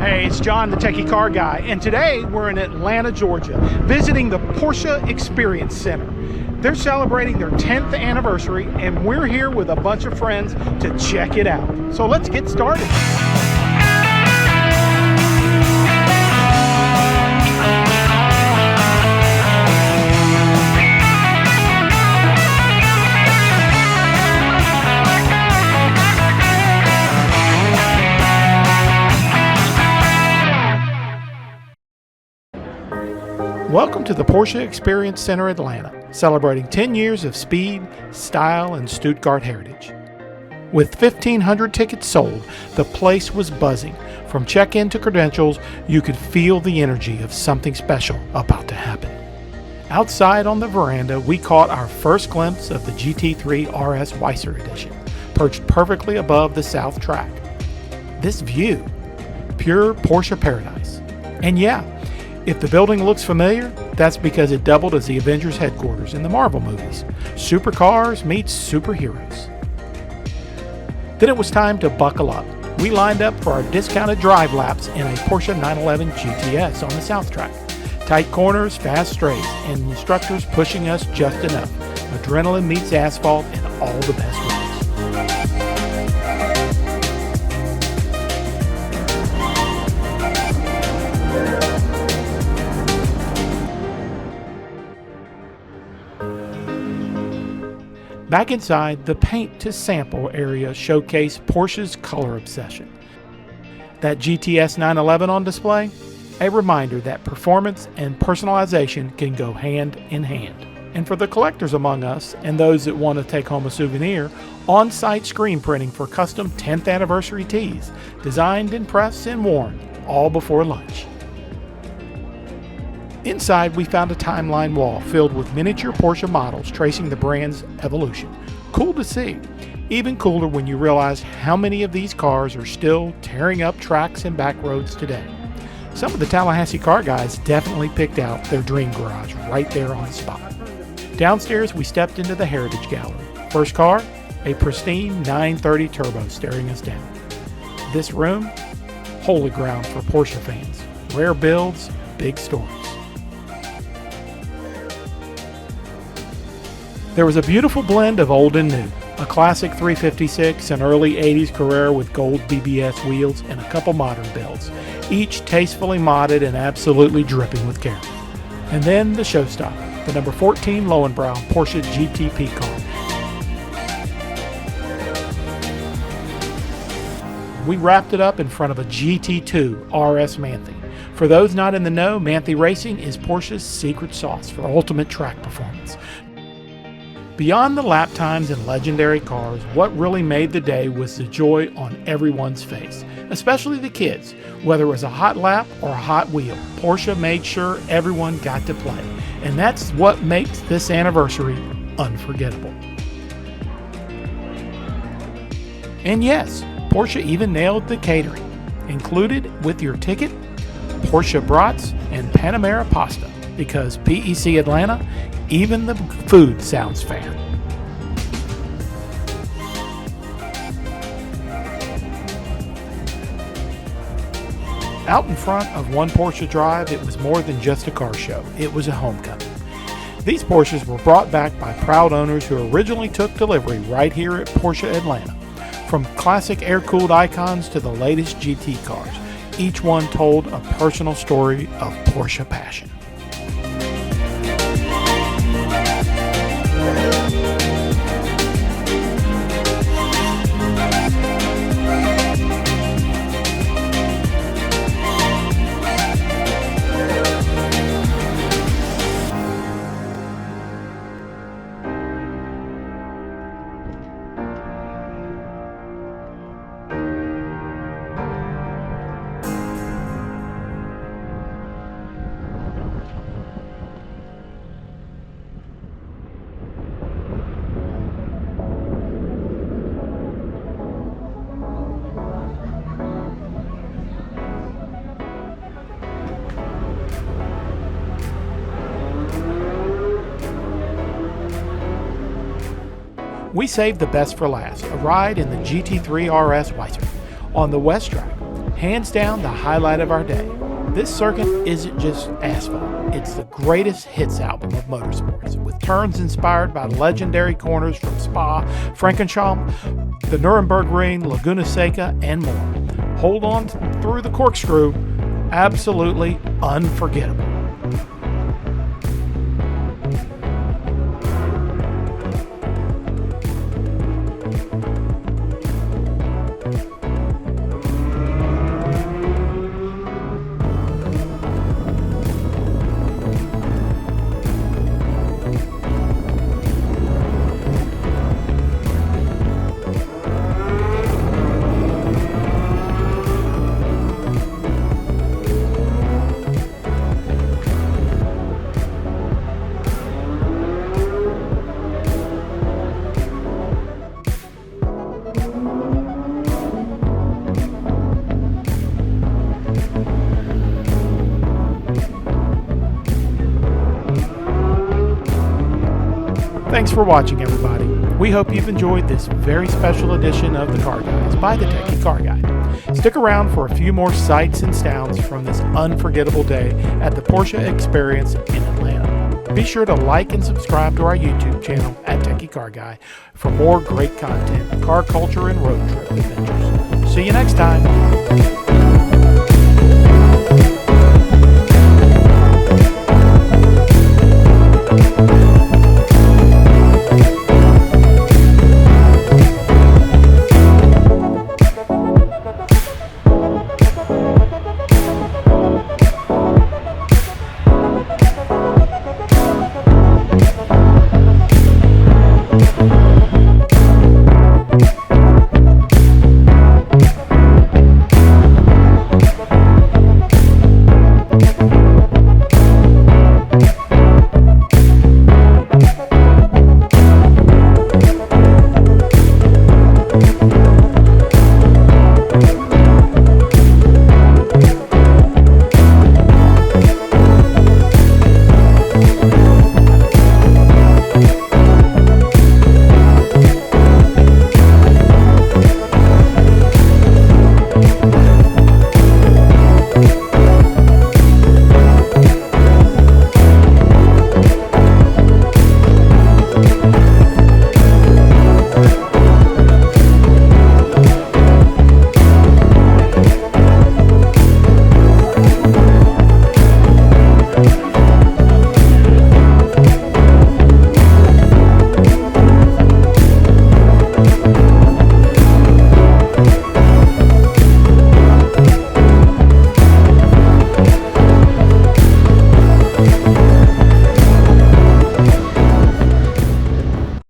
Hey, it's John, the Techie car guy, and today we're in Atlanta, Georgia, visiting the Porsche Experience Center. They're celebrating their 10th anniversary, and we're here with a bunch of friends to check it out. So let's get started. Welcome to the Porsche Experience Center Atlanta, celebrating 10 years of speed, style, and Stuttgart heritage. With 1,500 tickets sold, the place was buzzing. From check-in to credentials, you could feel the energy of something special about to happen. Outside on the veranda, we caught our first glimpse of the GT3 RS Weissach edition, perched perfectly above the south track. This view, pure Porsche paradise. And yeah, if the building looks familiar, that's because it doubled as the Avengers headquarters in the Marvel movies. Supercars meets superheroes. Then it was time to buckle up. We lined up for our discounted drive laps in a Porsche 911 GTS on the south track. Tight corners, fast straights, and instructors pushing us just enough. Adrenaline meets asphalt in all the best ways. Back inside, the paint to sample area showcased Porsche's color obsession. That GTS 911 on display? A reminder that performance and personalization can go hand in hand. And for the collectors among us and those that want to take home a souvenir, on-site screen printing for custom 10th anniversary tees, designed and pressed and worn, all before lunch. Inside, we found a timeline wall filled with miniature Porsche models tracing the brand's evolution. Cool to see. Even cooler when you realize how many of these cars are still tearing up tracks and back roads today. Some of the Tallahassee car guys definitely picked out their dream garage right there on the spot. Downstairs, we stepped into the Heritage Gallery. First car, a pristine 930 Turbo staring us down. This room, holy ground for Porsche fans. Rare builds, big stories. There was a beautiful blend of old and new, a classic 356, an early 80s Carrera with gold BBS wheels, and a couple modern builds, each tastefully modded and absolutely dripping with care. And then the showstopper, the number 14 Lowenbrow Porsche GTP car. We wrapped it up in front of a GT2 RS Manthe. For those not in the know, Manthe Racing is Porsche's secret sauce for ultimate track performance. Beyond the lap times and legendary cars, what really made the day was the joy on everyone's face, especially the kids. Whether it was a hot lap or a hot wheel, Porsche made sure everyone got to play. And that's what makes this anniversary unforgettable. And yes, Porsche even nailed the catering. Included with your ticket, Porsche brats and Panamera pasta, because PEC Atlanta, even the food sounds fan. Out in front of One Porsche Drive, it was more than just a car show. It was a homecoming. These Porsches were brought back by proud owners who originally took delivery right here at Porsche Atlanta. From classic air-cooled icons to the latest GT cars, each one told a personal story of Porsche passion. We saved the best for last, a ride in the GT3 RS Weissach. On the west track, Hands down, the highlight of our day. This circuit isn't just asphalt. It's the greatest hits album of motorsports, with turns inspired by legendary corners from Spa, Francorchamps, the Nuremberg Ring, Laguna Seca, and more. Hold on through the corkscrew. Absolutely unforgettable. Thanks for watching, everybody. We hope you've enjoyed this very special edition of the Car Guys by the Techie Car Guy. Stick around for a few more sights and sounds from this unforgettable day at the Porsche Experience in Atlanta. Be sure to like and subscribe to our YouTube channel at Techie Car Guy for more great content, car culture, and road trip adventures. See you next time.